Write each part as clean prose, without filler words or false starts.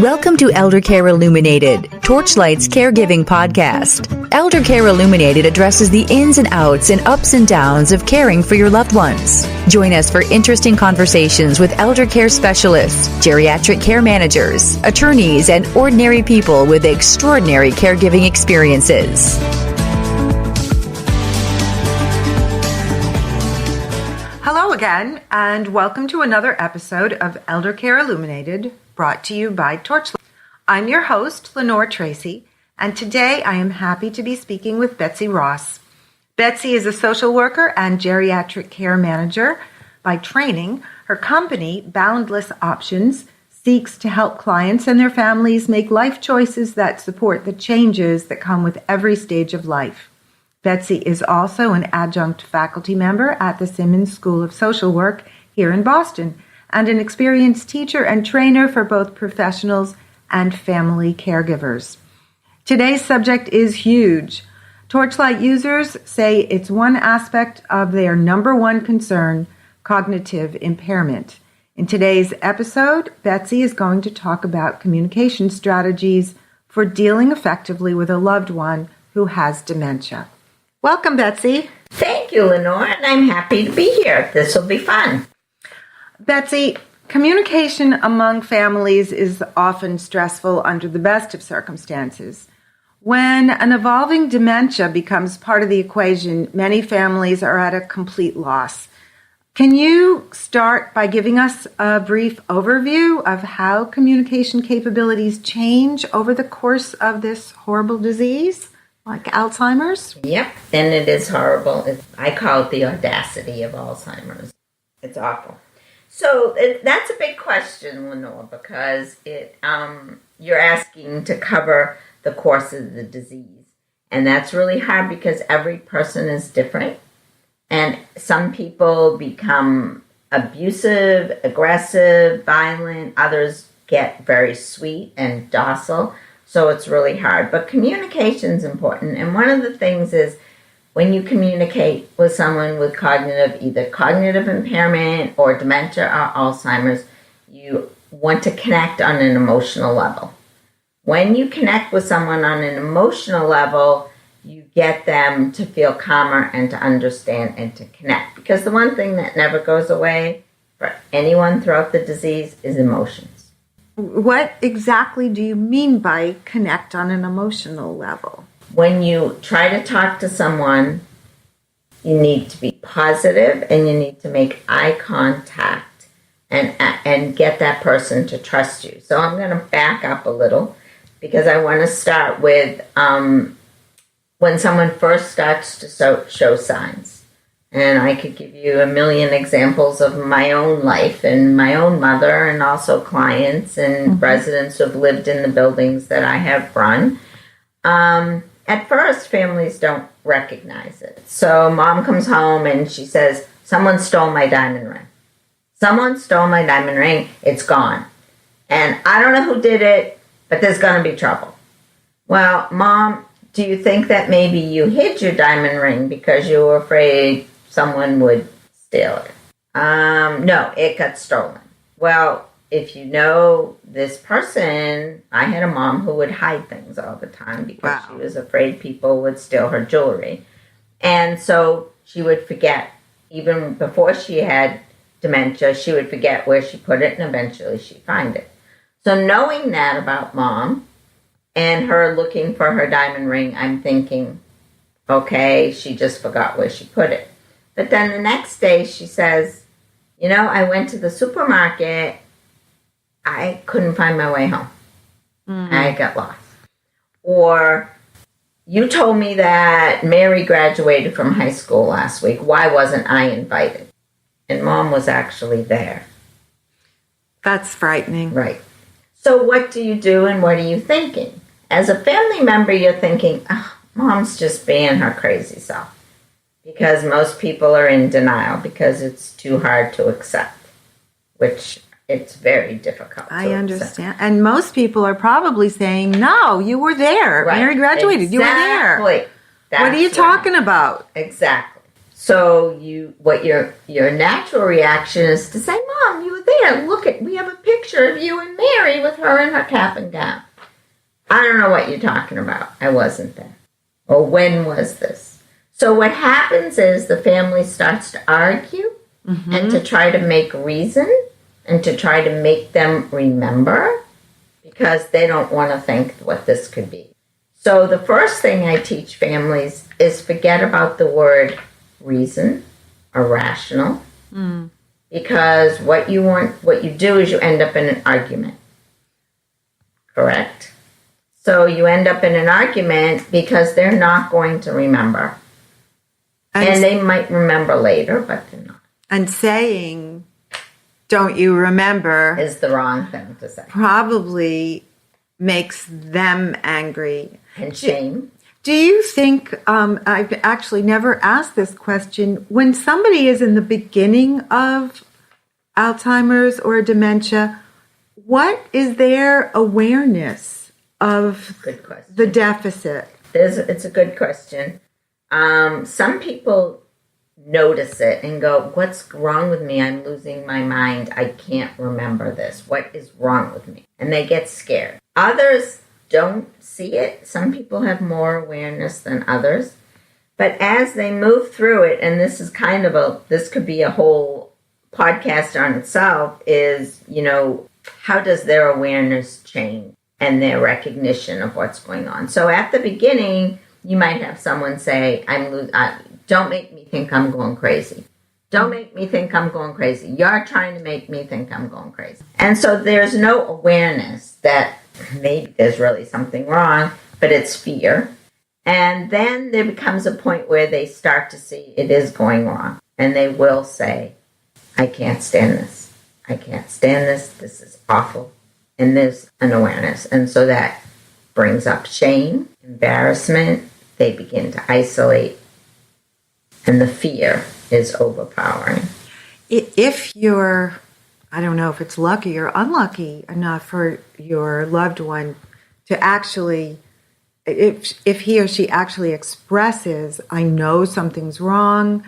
Welcome to Eldercare Illuminated, Torchlight's caregiving podcast. Eldercare Illuminated addresses the ins and outs and ups and downs of caring for your loved ones. Join us for interesting conversations with eldercare specialists, geriatric care managers, attorneys, and ordinary people with extraordinary caregiving experiences. Hello again, and welcome to another episode of Eldercare Illuminated, brought to you by Torchlight. I'm your host, Lenore Tracey, and today I am happy to be speaking with Betsy Ross. Betsy is a social worker and geriatric care manager by training. Her company, Boundless Options, seeks to help clients and their families make life choices that support the changes that come with every stage of life. Betsy is also an adjunct faculty member at the Simmons School of Social Work here in Boston, and an experienced teacher and trainer for both professionals and family caregivers. Today's subject is huge. Torchlight users say it's one aspect of their number one concern, cognitive impairment. In today's episode, Betsy is going to talk about communication strategies for dealing effectively with a loved one who has dementia. Welcome, Betsy. Thank you, Lenore, and I'm happy to be here. This will be fun. Betsy, communication among families is often stressful under the best of circumstances. When an evolving dementia becomes part of the equation, many families are at a complete loss. Can you start by giving us a brief overview of how communication capabilities change over the course of this horrible disease, like Alzheimer's? Yep, and it is horrible. I call it the audacity of Alzheimer's. It's awful. So that's a big question, Lenore, because you're asking to cover the course of the disease. And that's really hard because every person is different. And some people become abusive, aggressive, violent. Others get very sweet and docile. So it's really hard. But communication is important. And one of the things is when you communicate with someone with either cognitive impairment or dementia or Alzheimer's, you want to connect on an emotional level. When you connect with someone on an emotional level, you get them to feel calmer and to understand and to connect. Because the one thing that never goes away for anyone throughout the disease is emotions. What exactly do you mean by connect on an emotional level? When you try to talk to someone, you need to be positive and you need to make eye contact and get that person to trust you. So I'm going to back up a little because I want to start with when someone first starts to show signs. And I could give you a million examples of my own life and my own mother and also clients and residents who have lived in the buildings that I have run. At first, families don't recognize it. So mom comes home and she says, someone stole my diamond ring. Someone stole my diamond ring. It's gone. And I don't know who did it, but there's going to be trouble. Well, Mom, do you think that maybe you hid your diamond ring because you were afraid someone would steal it? No, it got stolen. Well, if you know this person, I had a mom who would hide things all the time because she was afraid people would steal her jewelry. And so she would forget, even before she had dementia, she would forget where she put it and eventually she'd find it. So knowing that about Mom and her looking for her diamond ring, I'm thinking, okay, she just forgot where she put it. But then the next day she says, I went to the supermarket. I couldn't find my way home. I got lost. Or you told me that Mary graduated from high school last week. Why wasn't I invited? And Mom was actually there. That's frightening. Right. So what do you do and what are you thinking? As a family member, you're thinking, Mom's just being her crazy self. Because most people are in denial because it's too hard to accept, which it's very difficult. I understand. And most people are probably saying, no, you were there. Right. Mary graduated. Exactly. You were there. What are you talking about? Exactly. So your natural reaction is to say, Mom, you were there. Look we have a picture of you and Mary with her in her cap and gown. I don't know what you're talking about. I wasn't there. Or when was this? So what happens is the family starts to argue and to try to make reason and to try to make them remember because they don't want to think what this could be. So the first thing I teach families is forget about the word reason or rational because what you do is you end up in an argument. Correct? So you end up in an argument because they're not going to remember. And they might remember later, but they're not. And saying, don't you remember, is the wrong thing to say. Probably makes them angry. And shame. Do you think, I've actually never asked this question, when somebody is in the beginning of Alzheimer's or dementia, what is their awareness of the deficit? It's a good question. Some people notice it and go, what's wrong with me? I'm losing my mind. I can't remember this. What is wrong with me? And they get scared. Others don't see it. Some people have more awareness than others. But as they move through it, and this is this could be a whole podcast on itself, is, how does their awareness change and their recognition of what's going on? So at the beginning, you might have someone say, don't make me think I'm going crazy. Don't make me think I'm going crazy. You're trying to make me think I'm going crazy. And so there's no awareness that maybe there's really something wrong, but it's fear. And then there becomes a point where they start to see it is going wrong. And they will say, I can't stand this. I can't stand this. This is awful. And there's an awareness. And so that brings up shame, embarrassment. They begin to isolate. And the fear is overpowering. If you're, I don't know if it's lucky or unlucky enough for your loved one to actually, if he or she actually expresses, I know something's wrong,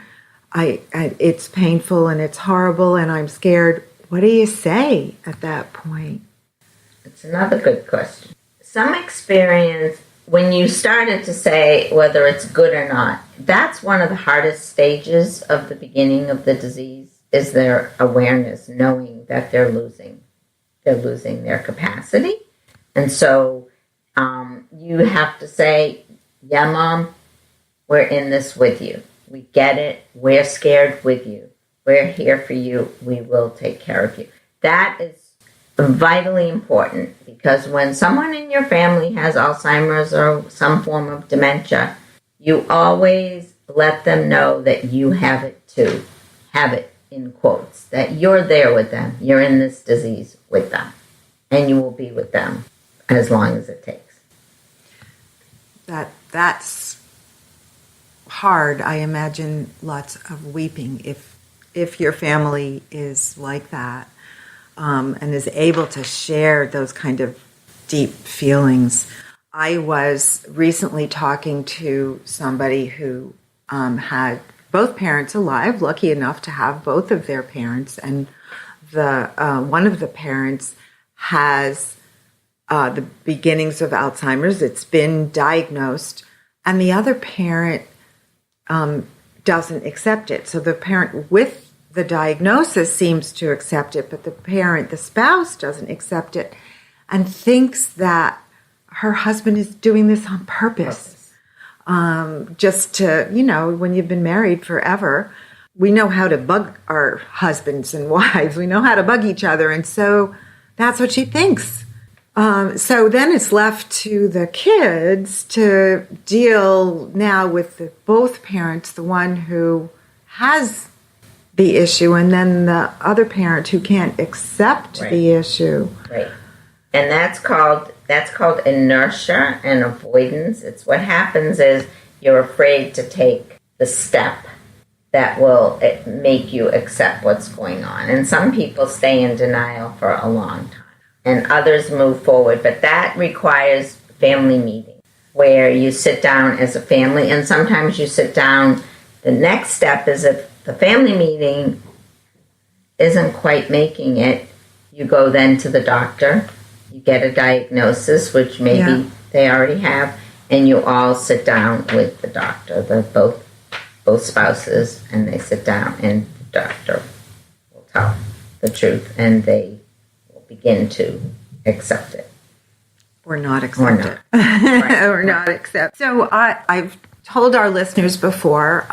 it's painful and it's horrible and I'm scared, what do you say at that point? It's another good question. Some experience, when you started to say whether it's good or not, that's one of the hardest stages of the beginning of the disease, is their awareness, knowing that they're losing their capacity. And so you have to say, yeah, Mom, we're in this with you. We get it. We're scared with you. We're here for you. We will take care of you. That is vitally important, because when someone in your family has Alzheimer's or some form of dementia, you always let them know that you have it too. Have it in quotes, that you're there with them. You're in this disease with them, and you will be with them as long as it takes. That's hard. I imagine lots of weeping if your family is like that. And is able to share those kind of deep feelings. I was recently talking to somebody who had both parents alive, lucky enough to have both of their parents, and the one of the parents has the beginnings of Alzheimer's. It's been diagnosed, and the other parent doesn't accept it. So the parent with the diagnosis seems to accept it, but the spouse doesn't accept it and thinks that her husband is doing this on purpose. Just to, when you've been married forever, we know how to bug our husbands and wives. We know how to bug each other. And so that's what she thinks. So then it's left to the kids to deal now with both parents, the one who has the issue, and then the other parent who can't accept the issue. Right. And that's called inertia and avoidance. It's what happens is you're afraid to take the step that will make you accept what's going on. And some people stay in denial for a long time, and others move forward. But that requires family meetings where you sit down as a family, and sometimes you sit down The next step is if the family meeting isn't quite making it, you go then to the doctor, you get a diagnosis, which maybe they already have, and you all sit down with the doctor, both spouses, and they sit down, and the doctor will tell the truth, and they will begin to accept it. Or not accept it. Right. Or not accept. So I've told our listeners before,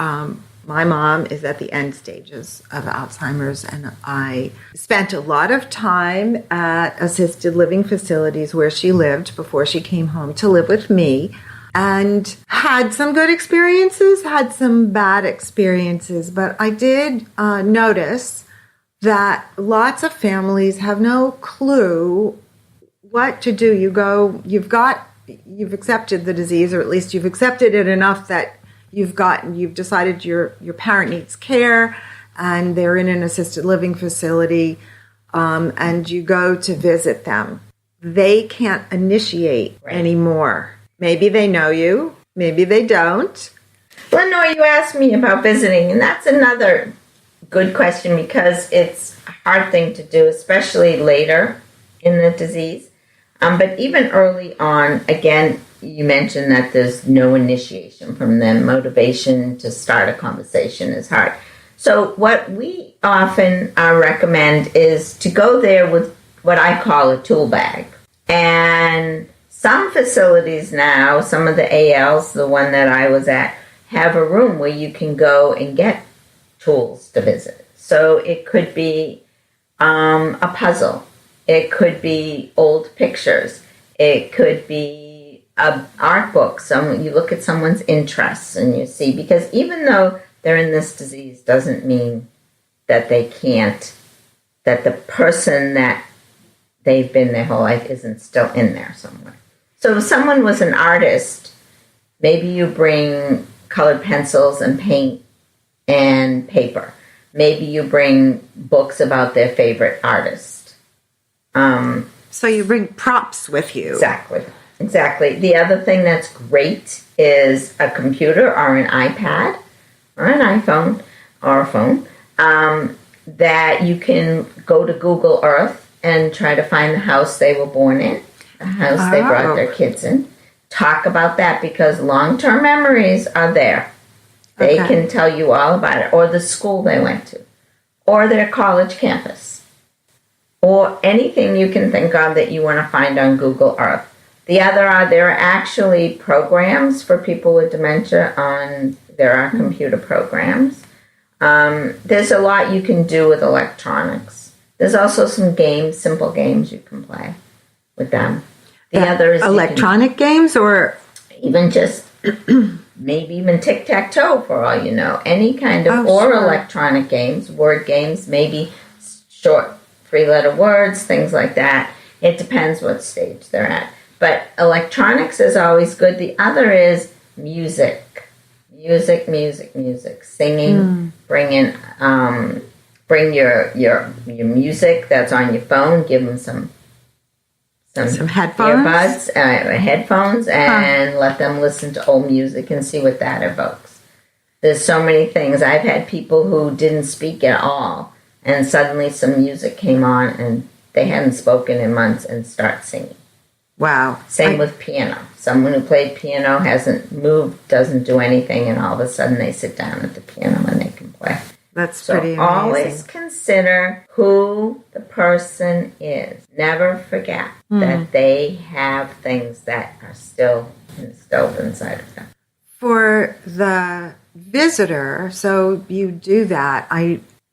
my mom is at the end stages of Alzheimer's, and I spent a lot of time at assisted living facilities where she lived before she came home to live with me, and had some good experiences, had some bad experiences. But I did notice that lots of families have no clue what to do. You've accepted the disease, or at least you've accepted it enough that you've decided your parent needs care, and they're in an assisted living facility, and you go to visit them. They can't initiate anymore. Maybe they know you, maybe they don't. Lenore, you asked me about visiting, and that's another good question, because it's a hard thing to do, especially later in the disease. But even early on, again, you mentioned that there's no initiation from them. Motivation to start a conversation is hard. So what we often recommend is to go there with what I call a tool bag. And some facilities now, some of the ALs, the one that I was at, have a room where you can go and get tools to visit. So it could be a puzzle. It could be old pictures. It could be an art book. You look at someone's interests and you see, because even though they're in this disease doesn't mean that they can't, that the person that they've been their whole life isn't still in there somewhere. So if someone was an artist, maybe you bring colored pencils and paint and paper. Maybe you bring books about their favorite artist. So you bring props with you. Exactly. The other thing that's great is a computer or an iPad or an iPhone or a phone that you can go to Google Earth and try to find the house they were born in, the house they brought their kids in. Talk about that, because long-term memories are there. They can tell you all about it, or the school they went to, or their college campus, or anything you can think of that you want to find on Google Earth. The other are, there are actually programs for people with dementia there are computer programs. There's a lot you can do with electronics. There's also some games, simple games you can play with them. The other is electronic games, or even just maybe even tic-tac-toe for all you know. Any kind of, electronic games, word games, maybe short 3-letter words, things like that. It depends what stage they're at. But electronics is always good. The other is music. Singing. Bring your music that's on your phone. Give them some headphones, headphones, and let them listen to old music and see what that evokes. There's so many things. I've had people who didn't speak at all, and suddenly some music came on, and they hadn't spoken in months and start singing. Wow. Same with piano. Someone who played piano hasn't moved, doesn't do anything, and all of a sudden they sit down at the piano and they can play. That's pretty amazing. Always consider who the person is. Never forget that they have things that are still instilled inside of them. For the visitor, so you do that.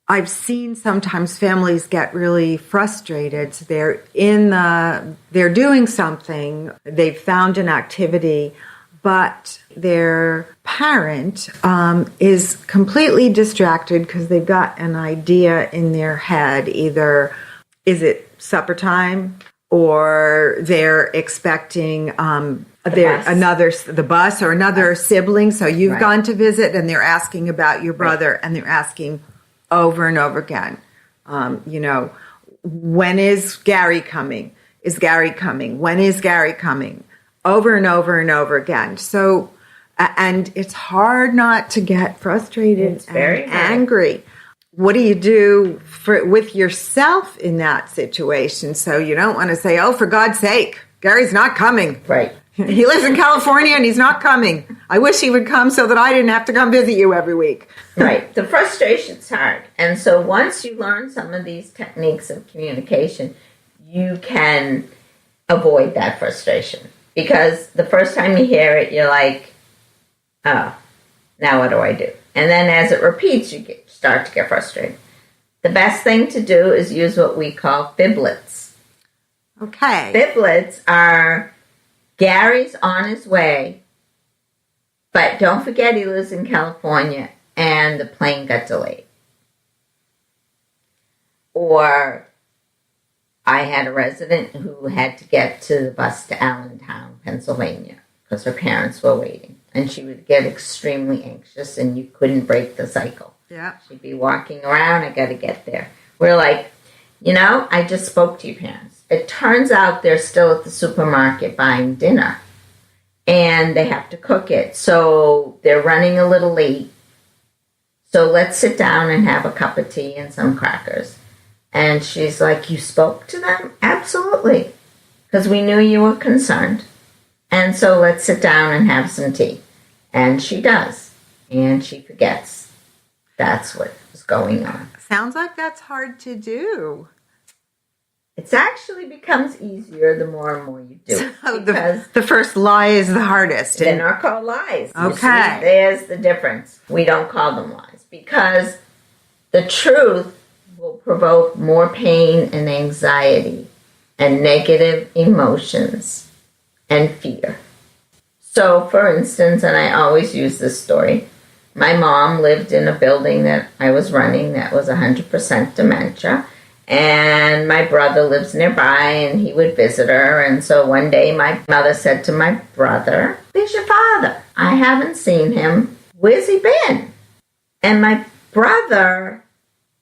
I've seen sometimes families get really frustrated. So they're doing something, they've found an activity, but their parent is completely distracted because they've got an idea in their head. Either is it supper time, or they're expecting the bus or another sibling. So you've gone to visit, and they're asking about your brother, and they're asking over and over again, when is Gary coming? Is Gary coming? When is Gary coming? Over and over and over again. So And it's hard not to get frustrated It's very and hard. angry. What do you do with yourself in that situation? So you don't want to say, oh, for God's sake, Gary's not coming. Right. He lives in California and he's not coming. I wish he would come so that I didn't have to come visit you every week. Right. The frustration's hard. And so once you learn some of these techniques of communication, you can avoid that frustration. Because the first time you hear it, you're like, oh, now what do I do? And then as it repeats, you start to get frustrated. The best thing to do is use what we call fiblets. Okay. Fiblets are Gary's on his way, but don't forget he lives in California and the plane got delayed. Or I had a resident who had to get to the bus to Allentown, Pennsylvania, because her parents were waiting. And she would get extremely anxious and you couldn't break the cycle. Yeah. She'd be walking around, I got to get there. We're like, I just spoke to your parents. It turns out they're still at the supermarket buying dinner. And they have to cook it. So they're running a little late. So let's sit down and have a cup of tea and some crackers. And she's like, you spoke to them? Absolutely. Because we knew you were concerned. And so let's sit down and have some tea. And she does. And she forgets. That's what's going on. Sounds like that's hard to do. It actually becomes easier the more and more you do it. So Because the first lie is the hardest. they're not called lies. You Okay. see, there's the difference. We don't call them lies. Because the truth will provoke more pain and anxiety and negative emotions and fear. So, for instance, and I always use this story, my mom lived in a building that I was running that was 100% dementia, and my brother lives nearby, and he would visit her, and so one day my mother said to my brother, where's your father? I haven't seen him. Where's he been? And my brother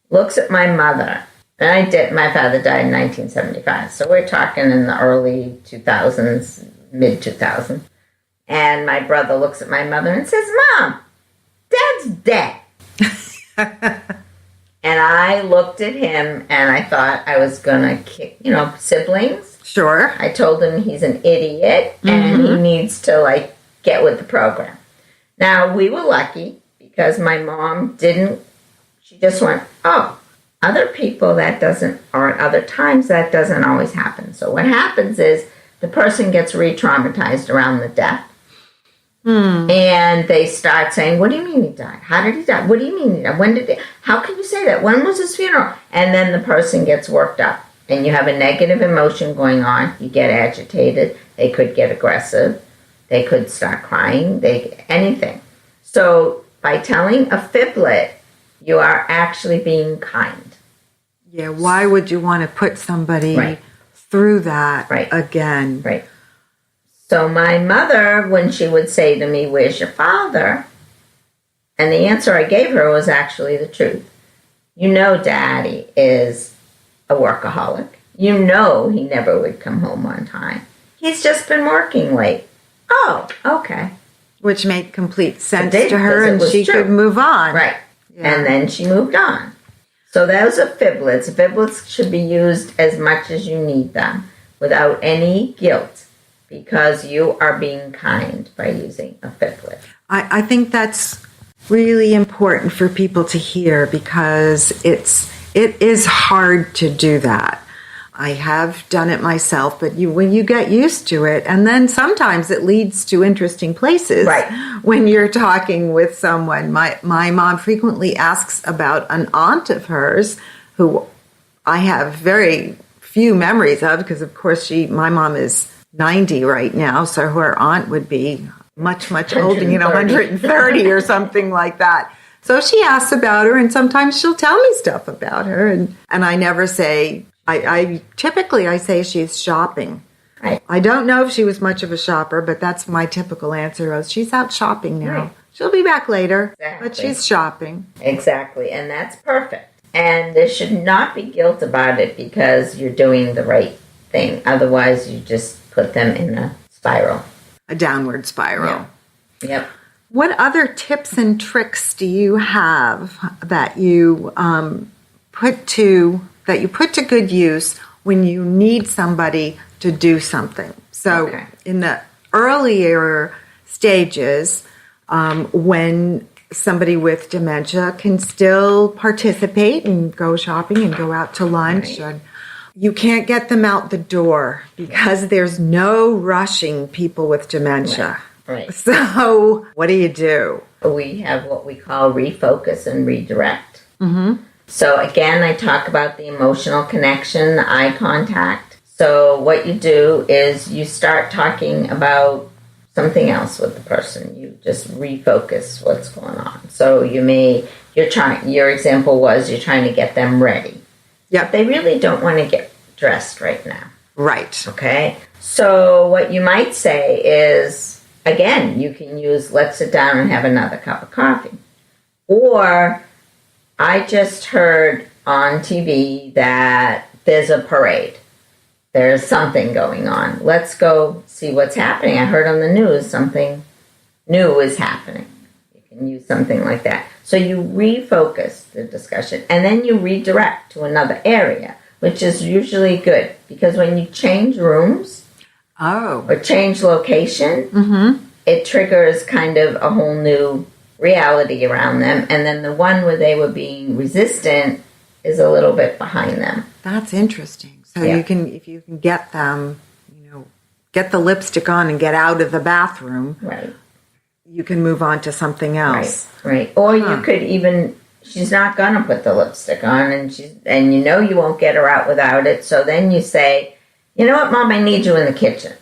looks at my mother, and my father died in 1975, so we're talking in the early 2000s, mid-2000s. And my brother looks at my mother and says, Mom, Dad's dead. And I looked at him and I thought I was going to kick, siblings. Sure. I told him he's an idiot and he needs to, get with the program. Now, we were lucky because my mom she just went, oh, other people or at other times that doesn't always happen. So what happens is the person gets re-traumatized around the death. And they start saying, what do you mean he died? How did he die? What do you mean he died? How can you say that? When was his funeral? And then the person gets worked up. And you have a negative emotion going on. You get agitated. They could get aggressive. They could start crying. Anything. So by telling a fiblet, you are actually being kind. Yeah, why would you want to put somebody through that again? Right. So my mother, when she would say to me, where's your father? And the answer I gave her was actually the truth. Daddy is a workaholic. He never would come home on time. He's just been working late. Oh, okay. Which made complete sense It did, to her, and she true. could move on. Right. Yeah. And then she moved on. So those are fiblets. Fiblets should be used as much as you need them without any guilt, because you are being kind by using a fiblet. I think that's really important for people to hear, because it is hard to do that. I have done it myself, but when you get used to it, and then sometimes it leads to interesting places. Right. When you're talking with someone. My mom frequently asks about an aunt of hers who I have very few memories of, because of course my mom is 90 right now, so her aunt would be much, much older, 130 or something like that. So she asks about her, and sometimes she'll tell me stuff about her, and I never say, I typically say she's shopping. Right. I don't know if she was much of a shopper, but that's my typical answer. She's out shopping now. Right. She'll be back later, Exactly. but she's shopping. Exactly, and that's perfect. And there should not be guilt about it because you're doing the right thing. Otherwise, you just put them in a spiral. A downward spiral. Yeah. Yep. What other tips and tricks do you have that you put to good use when you need somebody to do something? So in the earlier stages, when somebody with dementia can still participate and go shopping and go out to lunch, and you can't get them out the door because there's no rushing people with dementia. Right. So what do? We have what we call refocus and redirect. Mm-hmm. So again, I talk about the emotional connection, the eye contact. So what you do is you start talking about something else with the person. You just refocus what's going on. So your example was you're trying to get them ready. Yeah. But they really don't want to get dressed right now. Right. Okay. So what you might say is, again, you can use let's sit down and have another cup of coffee. Or I just heard on TV that there's a parade. There's something going on. Let's go see what's happening. I heard on the news something new is happening. You can use something like that. So you refocus the discussion and then you redirect to another area, which is usually good because when you change rooms or change location, it triggers kind of a whole new reality around them. And then the one where they were being resistant is a little bit behind them. That's interesting. So if you can get them, get the lipstick on and get out of the bathroom, right, you can move on to something else. Right. Or you could even, she's not going to put the lipstick on and you won't get her out without it. So then you say, you know what, Mom, I need you in the kitchen.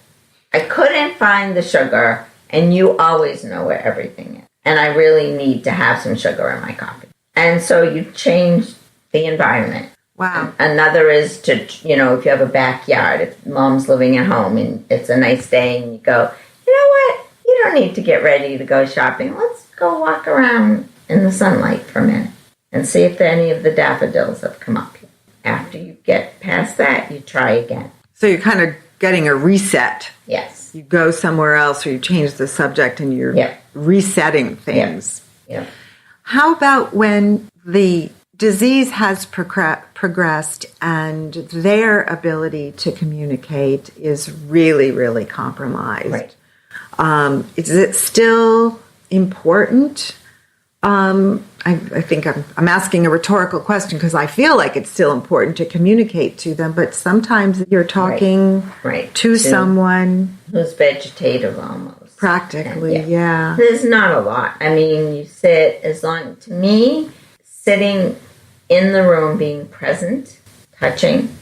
I couldn't find the sugar and you always know where everything is. And I really need to have some sugar in my coffee. And so you change the environment. Wow. Another is to, if you have a backyard, if Mom's living at home and it's a nice day and you go, you know what, you don't need to get ready to go shopping. Let's go walk around in the sunlight for a minute and see if any of the daffodils have come up. After you get past that, you try again. So you're kind of getting a reset. Yes. You go somewhere else or you change the subject and you're resetting things. Yeah. How about when the disease has progressed and their ability to communicate is really, really compromised? Right. Is it still important? I think I'm asking a rhetorical question because I feel like it's still important to communicate to them, but sometimes you're talking to someone who's vegetative almost. Practically, yeah. There's not a lot. I mean, you sit to me, sitting in the room, being present, touching,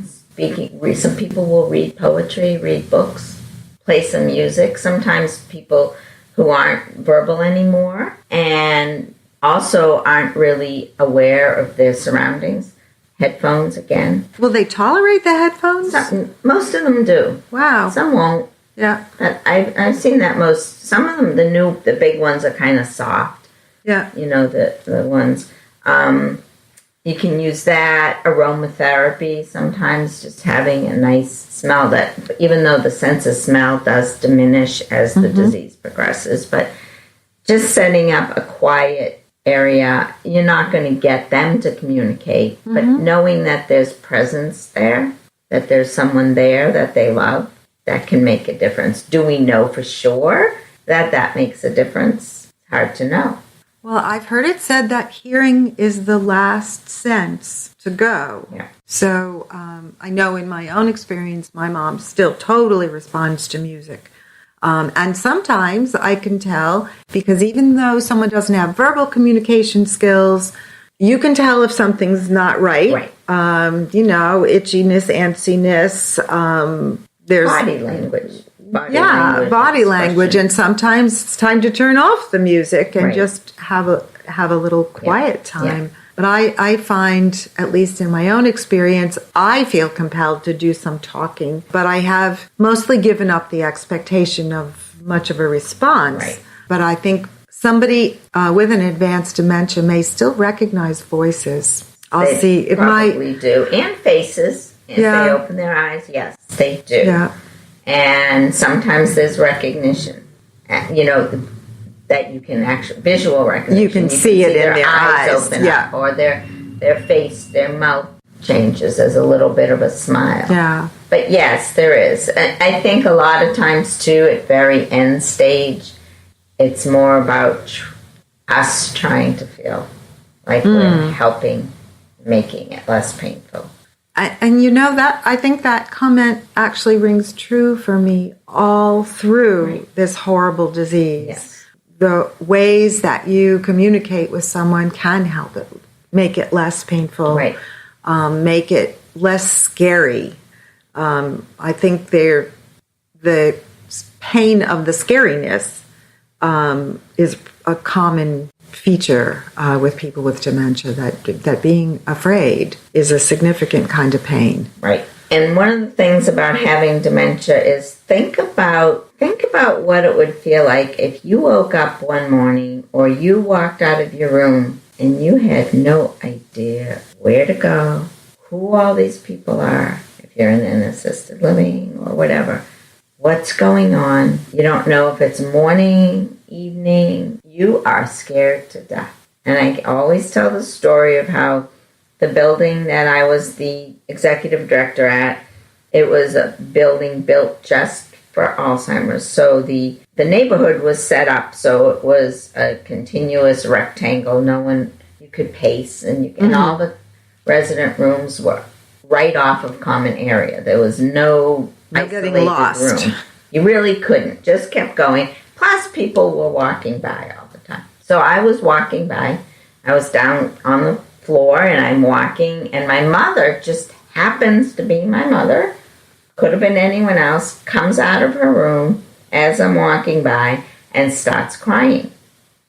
speaking. Some people will read poetry, read books, play some music. Sometimes people who aren't verbal anymore and also aren't really aware of their surroundings. Headphones again. Will they tolerate the headphones? Most of them do. Wow. Some won't. Yeah. I've seen that some of them, the big ones are kind of soft. Yeah. The ones. You can use that, aromatherapy, sometimes just having a nice smell that, even though the sense of smell does diminish as the disease progresses, but just setting up a quiet area, you're not going to get them to communicate, but knowing that there's presence there, that there's someone there that they love, that can make a difference. Do we know for sure that makes a difference? It's hard to know. Well, I've heard it said that hearing is the last sense to go. Yeah. So I know in my own experience, my mom still totally responds to music. And sometimes I can tell, because even though someone doesn't have verbal communication skills, you can tell if something's not right. Right. Itchiness, antsiness. There's body language. Body language, and sometimes it's time to turn off the music and just have a little quiet time. Yeah. But I find, at least in my own experience, I feel compelled to do some talking, but I have mostly given up the expectation of much of a response. Right. But I think somebody with an advanced dementia may still recognize voices. They probably do, and faces. If they open their eyes, yes, they do. Yeah. And sometimes there's recognition. that you can actually, visual recognition. You can see it in their eyes. Open up, or their face, their mouth changes as a little bit of a smile. Yeah. But yes, there is. I think a lot of times, too, at very end stage, it's more about us trying to feel like we're helping, making it less painful. And you know that, I think that comment actually rings true for me all through this horrible disease. Yes. The ways that you communicate with someone can help it, make it less painful, make it less scary. I think the pain of the scariness is a common feature with people with dementia, that being afraid is a significant kind of pain. Right. And one of the things about having dementia is think about what it would feel like if you woke up one morning or you walked out of your room and you had no idea where to go, who all these people are, if you're in an assisted living or whatever, what's going on. You don't know if it's morning, evening. You are scared to death. And I always tell the story of how the building that I was the executive director at, it was a building built just for Alzheimer's. So the neighborhood was set up so it was a continuous rectangle. No one, you could pace, and all the resident rooms were right off of common area. There was no getting lost room. You really couldn't. Just kept going. Plus, people were walking by all the time. So I was walking by. I was down on the floor, and I'm walking, and my mother just happens to be my mother. Could have been anyone else. Comes out of her room as I'm walking by and starts crying.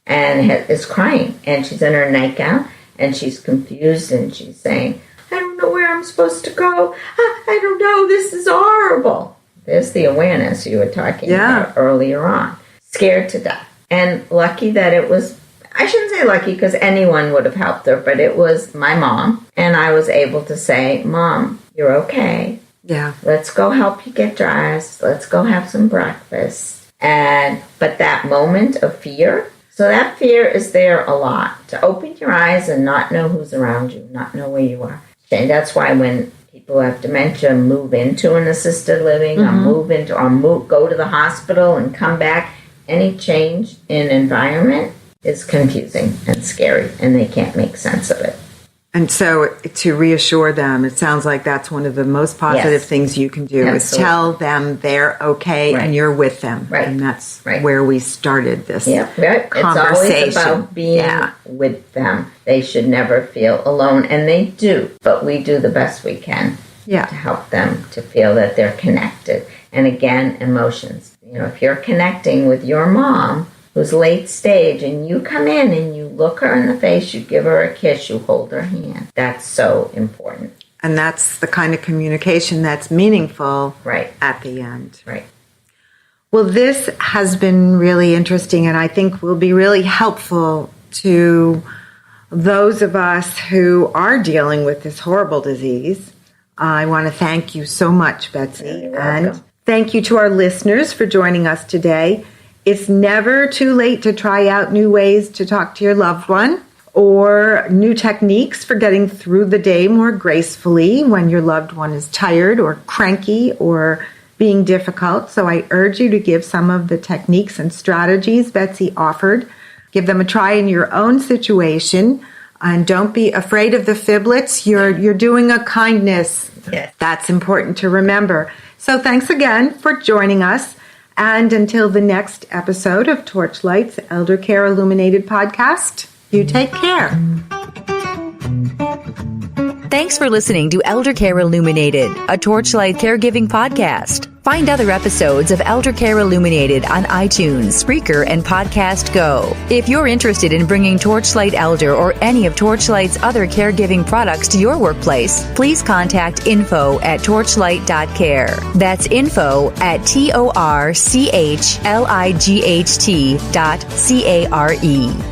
And is crying. And she's in her nightgown, and she's confused, and she's saying, I don't know where I'm supposed to go. I don't know. This is horrible. There's the awareness you were talking about earlier on. Scared to death. And lucky that it was, I shouldn't say lucky because anyone would have helped her, but it was my mom. And I was able to say, Mom, you're okay. Yeah. Let's go help you get dressed. Let's go have some breakfast. But that moment of fear, so that fear is there a lot. To open your eyes and not know who's around you, not know where you are. And that's why when people who have dementia move into an assisted living or go to the hospital and come back, any change in environment is confusing and scary, and they can't make sense of it. And so to reassure them, it sounds like that's one of the most positive things you can do is tell them they're okay and you're with them. Right. And that's where we started this conversation. It's always about being with them. They should never feel alone, and they do. But we do the best we can to help them to feel that they're connected. And again, emotions. You know, if you're connecting with your mom, who's late stage, and you come in and you look her in the face, you give her a kiss, you hold her hand. That's so important. And that's the kind of communication that's meaningful at the end. Right. Well, this has been really interesting, and I think will be really helpful to those of us who are dealing with this horrible disease. I want to thank you so much, Betsy. And thank you to our listeners for joining us today. It's never too late to try out new ways to talk to your loved one or new techniques for getting through the day more gracefully when your loved one is tired or cranky or being difficult. So I urge you to give some of the techniques and strategies Betsy offered. Give them a try in your own situation, and don't be afraid of the fiblets. You're doing a kindness. Yes. That's important to remember. So thanks again for joining us. And until the next episode of Torchlight's Eldercare Illuminated podcast, you take care. Thanks for listening to Eldercare Illuminated, a Torchlight caregiving podcast. Find other episodes of Eldercare Illuminated on iTunes, Spreaker, and Podcast Go. If you're interested in bringing Torchlight Elder or any of Torchlight's other caregiving products to your workplace, please contact info@torchlight.care. That's info@torchlight.care.